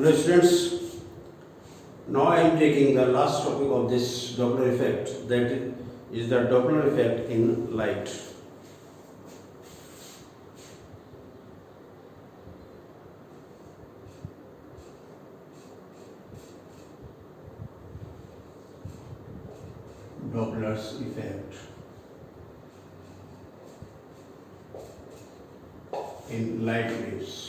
Hello students, now I am taking the last topic of this Doppler effect, that is the Doppler effect in light. Doppler's effect in light waves.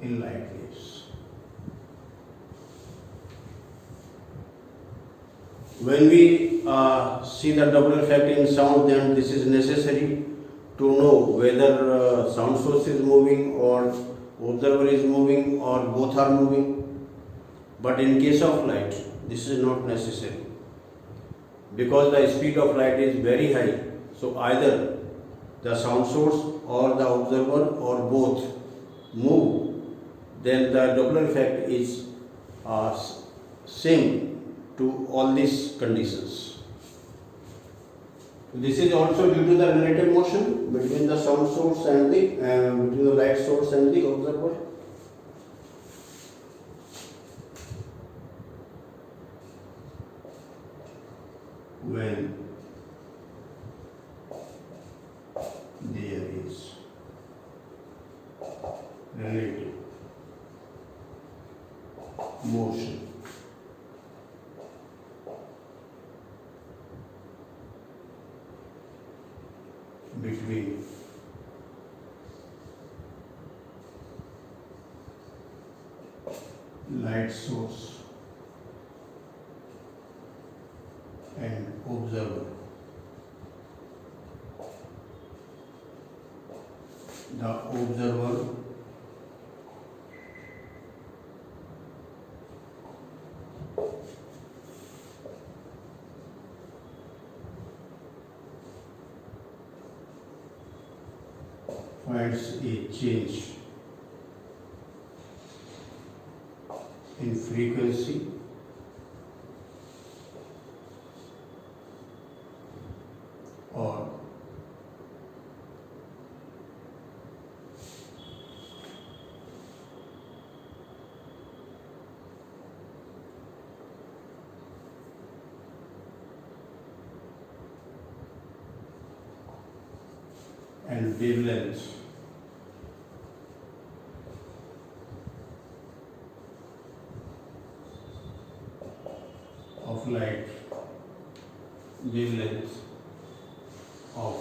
In light waves. When we see the Doppler effect in sound, then this is necessary to know whether sound source is moving or observer is moving or both are moving. But in case of light, this is not necessary because the speed of light is very high. So either the sound source or the observer or both move, then the Doppler effect is same to all these conditions. This is also due to the relative motion between the sound source and between the light source and the observer. When there is relative motion between light source and observer, the observer finds a change in frequency or and wavelength of light, wavelength of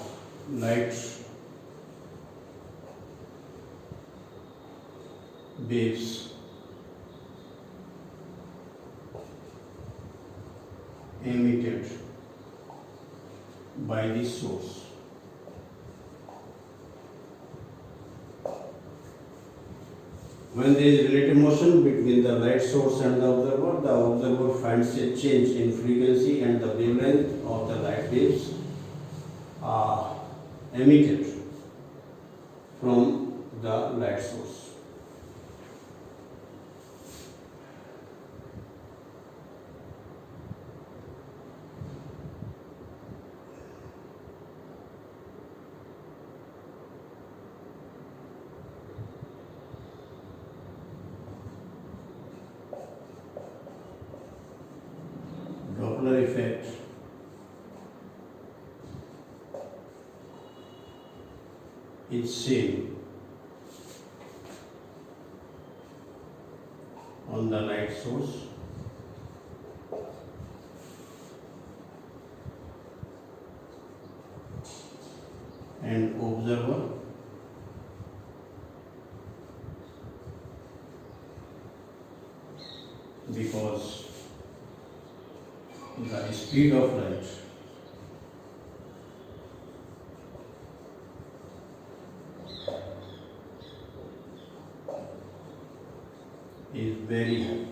light waves emitted by the source. When there is relative motion between the light source and the observer finds a change in frequency and the wavelength of the light waves emitted from the light source. Doppler effect is same on the light source and observer because the speed of light is very high.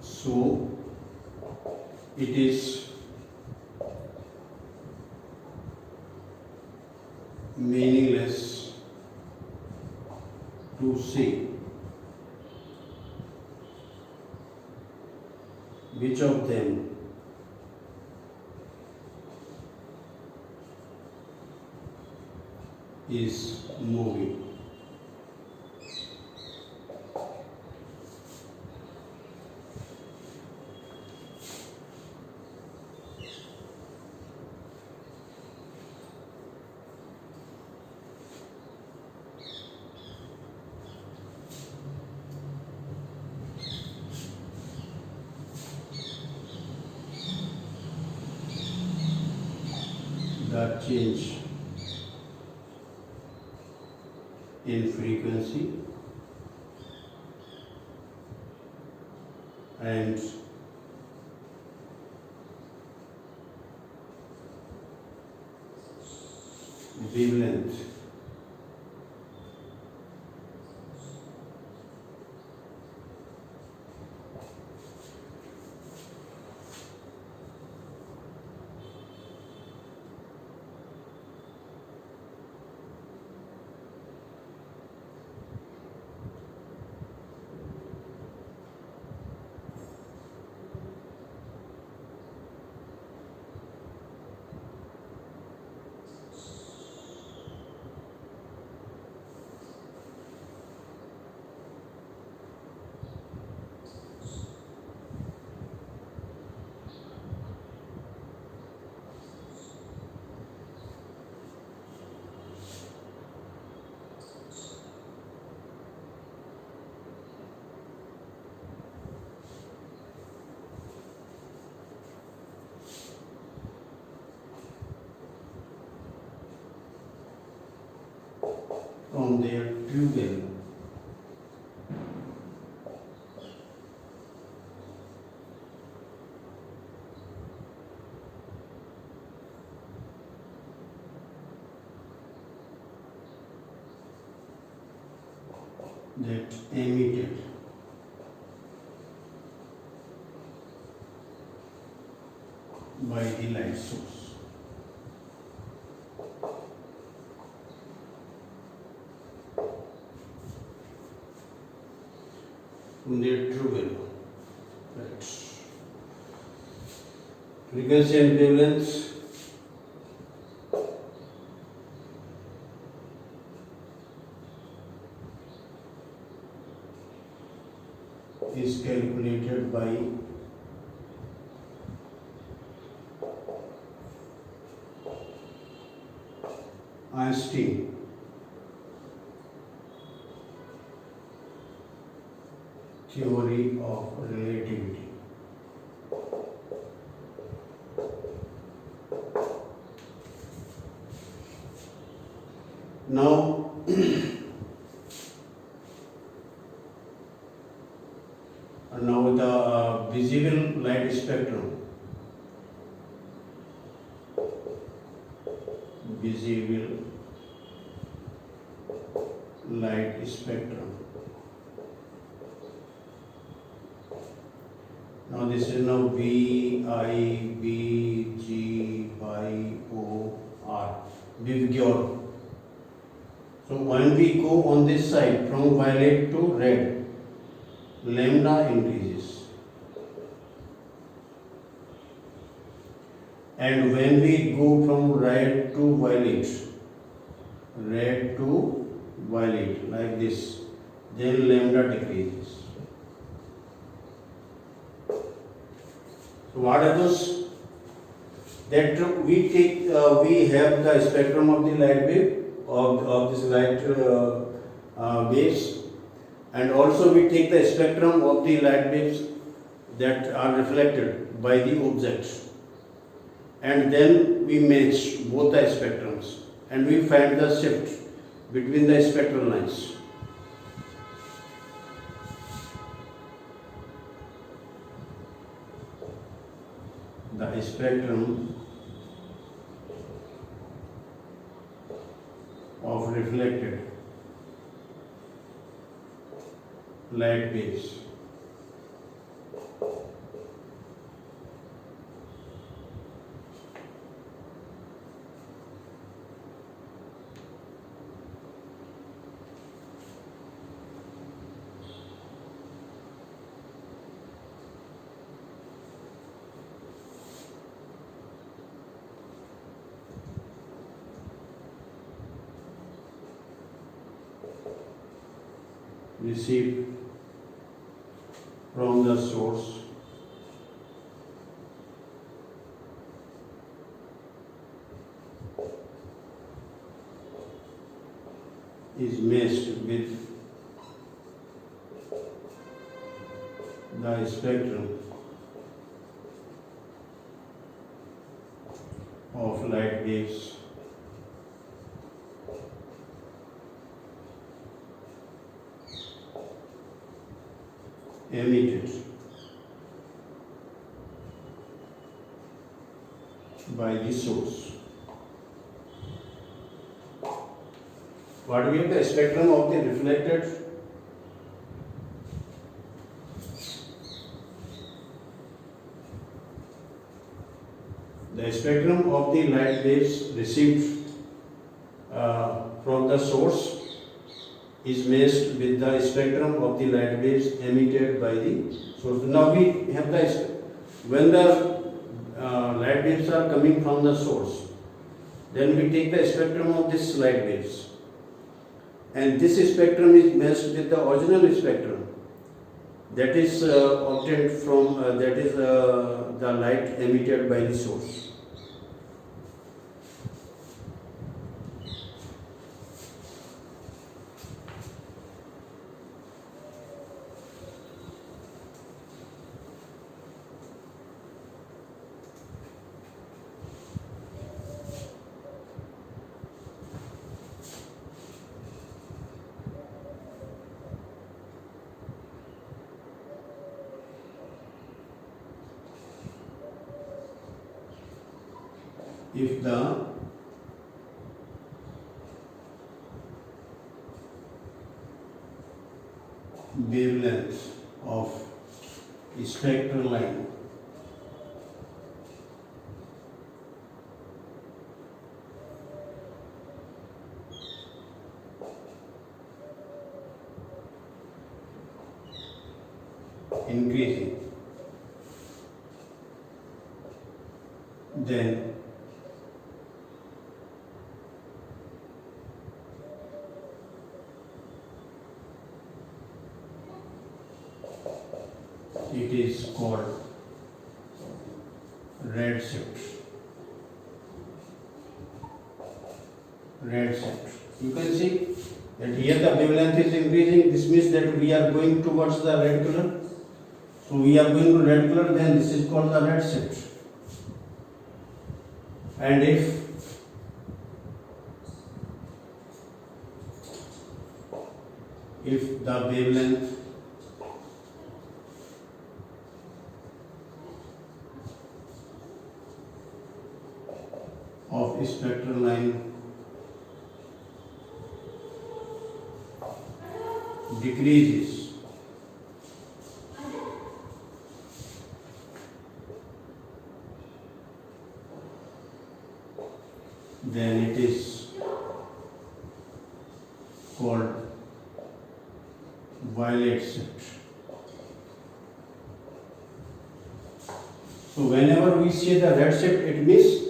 So it is meaningless to say Which of them is moving? The change in frequency and wavelength from their true value. That emitted by the light source. From their true value. Right. Frequency and wavelength is calculated by Einstein theory of relativity. Now now the visible light spectrum, visible light spectrum. Now this is now V I B G Y O R, Vigor. So when we go on this side from violet to red, lambda increases, and when we go from red to violet, like this, then lambda decreases. So what happens? That we take, we have the spectrum of the light wave of this light waves, and also we take the spectrum of the light waves that are reflected by the objects, and then we match both the spectrums and we find the shift between the spectral lines. The spectrum of reflected light waves received from the source is matched with the spectrum of light waves emitted by the source. What will be the spectrum of the reflected light waves received from the source is matched with the spectrum of the light waves emitted by the source. Now we have the when the light waves are coming from the source, then we take the spectrum of this light waves, and this spectrum is matched with the original spectrum that is obtained from the light emitted by the source. If the wavelength of spectral line increasing, then it is called red shift. You can see that here the wavelength is increasing. This means that we are going towards the red color. So we are going to red color, then this is called the red shift. And if the wavelength of spectral line decreases, then it is called violet shift. So whenever we say the red shift, it means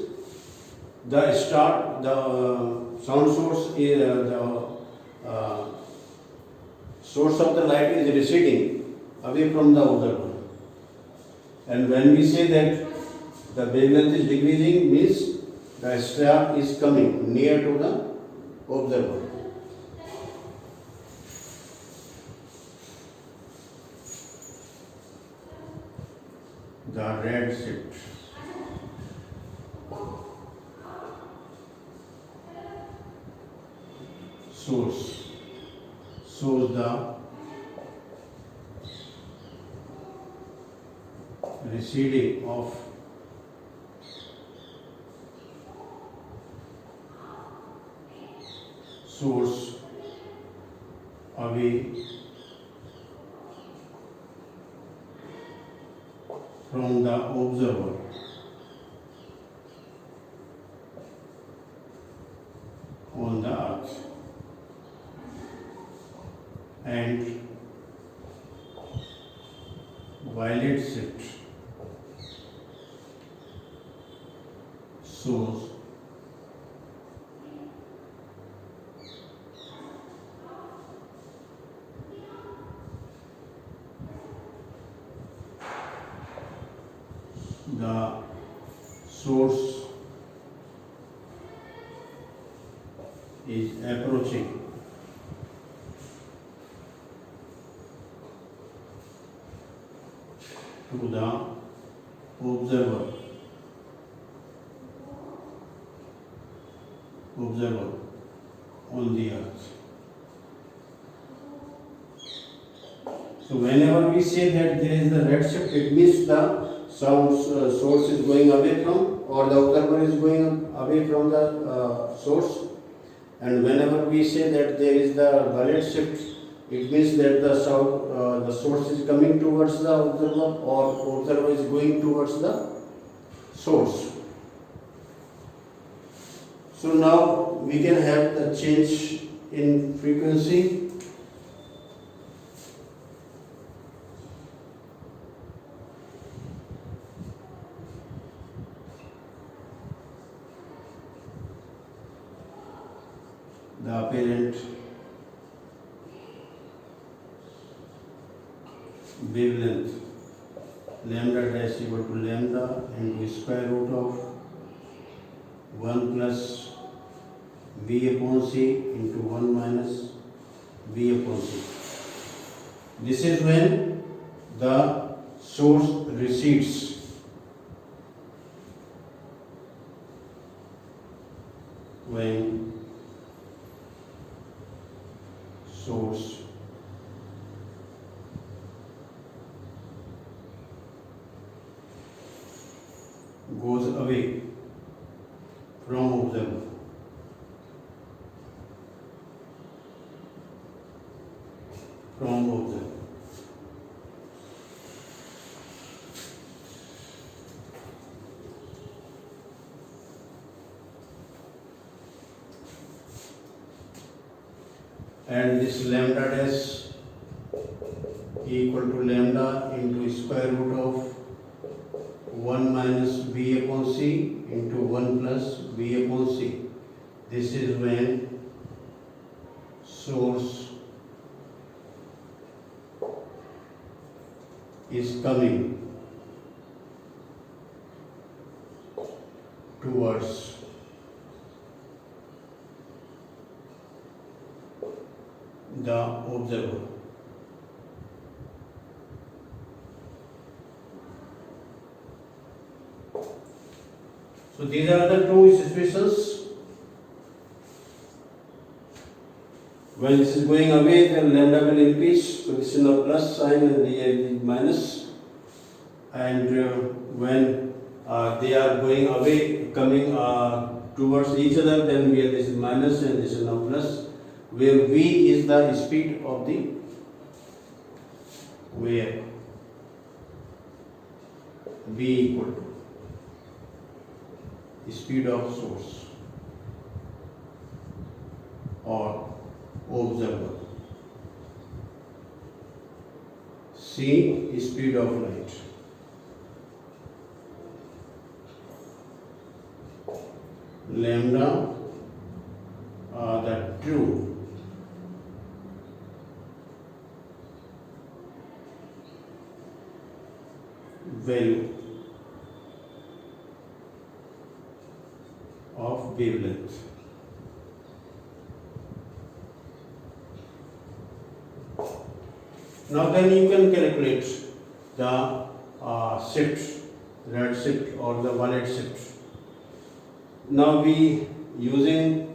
the sound source is the source of the light is receding away from the observer, and when we say that the wavelength is decreasing, means the star is coming near to the observer. The red shift shows the receding of source away from the observer on the earth, and violet shift shows the source is approaching to the observer on the earth. So whenever we say that there is the redshift, it means the sound source is going away from, or the observer is going away from the source. And whenever we say that there is the violet shift, it means that the source is coming towards the observer, or observer is going towards the source. So now we can have the change in frequency. The apparent wavelength lambda dash equal to lambda into square root of 1 plus v upon c into 1 minus v upon c. This is when the source recedes. When source goes away from observer. And this lambda dash equal to lambda into square root of 1 minus v upon c into 1 plus v upon c. This is when source is coming towards the observer. So these are the two situations. When this is going away, then lambda will increase. So this is now plus sign and here is minus. And when they are going away, coming towards each other, then here this is minus and this is now plus. Where v is the speed of the wave, v equal to speed of source or observer, c speed of light. Lambda the true value of wavelength. Now then you can calculate the shift, red shift or the violet shift. Now we using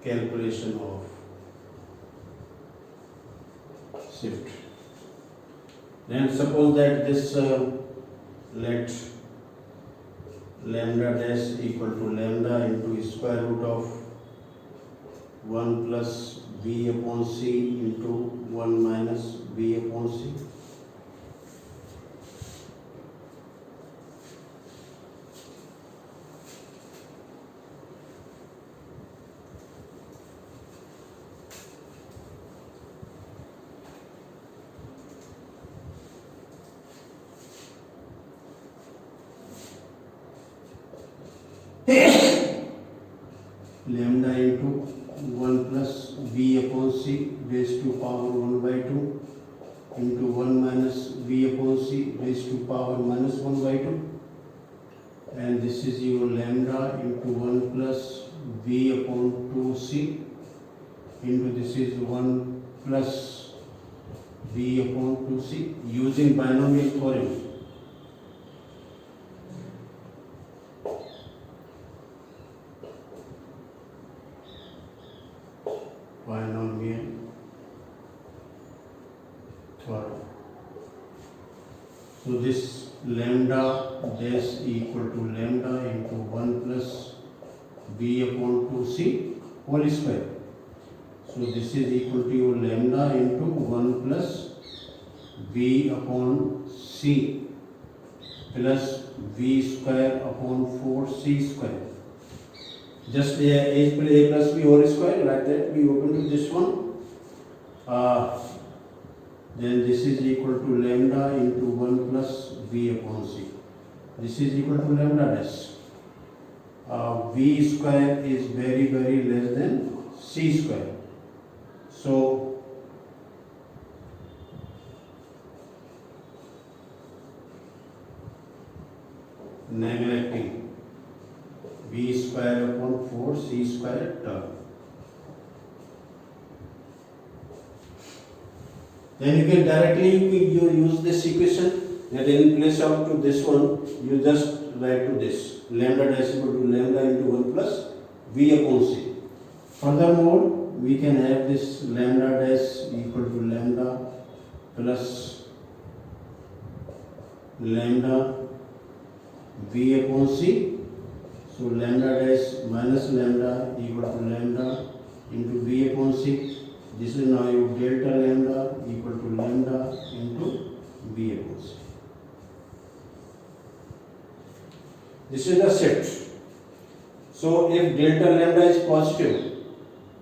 calculation of shift. Then suppose that this let lambda dash equal to lambda into square root of 1 plus v upon c into 1 minus v upon c. lambda into 1 plus v upon c raised to power 1 by 2 into 1 minus v upon c raised to power minus 1 by 2, and this is your lambda into 1 plus v upon 2c into this is 1 plus v upon 2c using binomial theorem. Binomial theorem. So this lambda dash equal to lambda into 1 plus v upon 2c whole square. So this is equal to your lambda into 1 plus v upon c plus v square upon 4c square. Just a plus b whole square, like that we open to this one. Then this is equal to lambda into 1 plus v upon c. This is equal to lambda dash. V square is very less than c square. So neglecting v square upon 4 c square term. Then you can directly you use this equation, that in place of to this one you just write to this lambda dash equal to lambda into 1 plus v upon c. Furthermore, we can have this lambda dash equal to lambda plus lambda v upon c. So lambda dash minus lambda equal to lambda into v upon c. This is now your delta lambda equal to lambda into v upon c. This is the set. So if delta lambda is positive,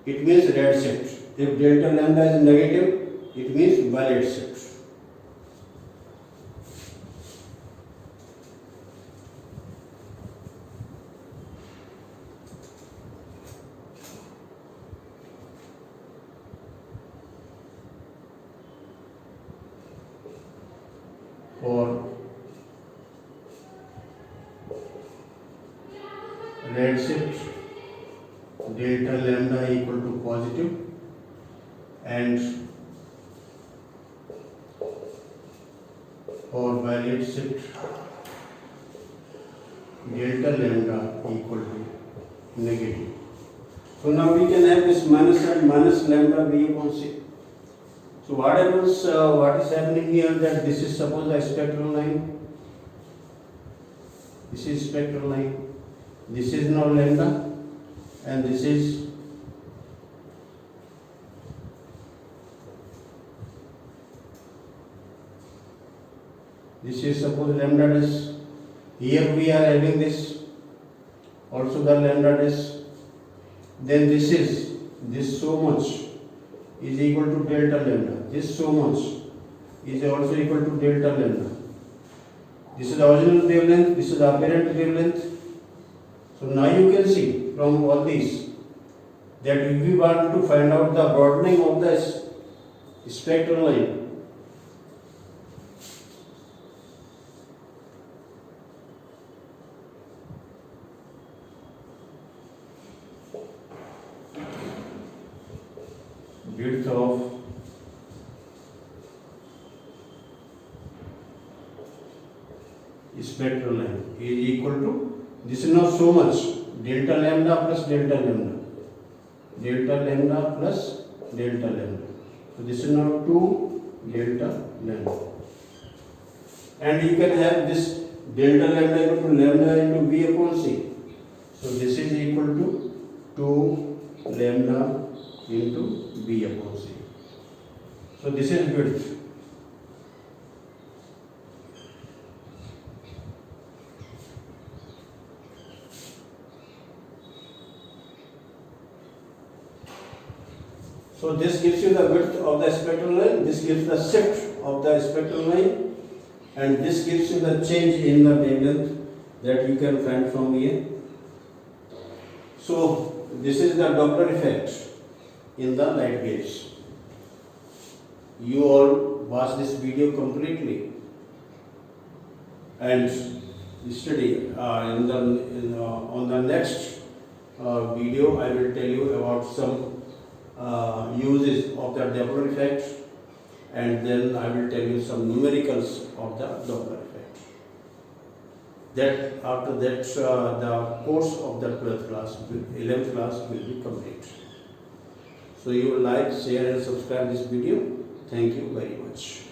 it means red set. If delta lambda is negative, it means violet set. For red set, delta lambda equal to positive, and for violet set, delta lambda equal to negative. So now we can have this minus and minus lambda v upon c. So what happens? What is happening here? That this is suppose a spectral line. This is spectral line. This is now lambda, and this is suppose lambda dash. Here we are having this also the lambda dash. Then this so much is equal to delta lambda. This so much is also equal to delta lambda. This is the original wavelength, this is the apparent wavelength. So now you can see from all these that if we want to find out the broadening of the spectral line, width of spectral line is equal to, this is now so much, delta lambda plus delta lambda, delta lambda plus delta lambda. So this is now 2 delta lambda, and you can have this delta lambda equal to lambda into v upon c. So this is equal to 2 lambda into v upon c. So this is width. So this gives you the width of the spectral line, this gives the shift of the spectral line, and this gives you the change in the wavelength that you can find from here. So this is the Doppler effect in the light waves. You all watch this video completely and study. On the next video, I will tell you about some uses of the Doppler effect, and then I will tell you some numericals of the Doppler effect. That after that, the course of the 12th class, 11th class will be complete. So you like, share and subscribe this video. Thank you very much.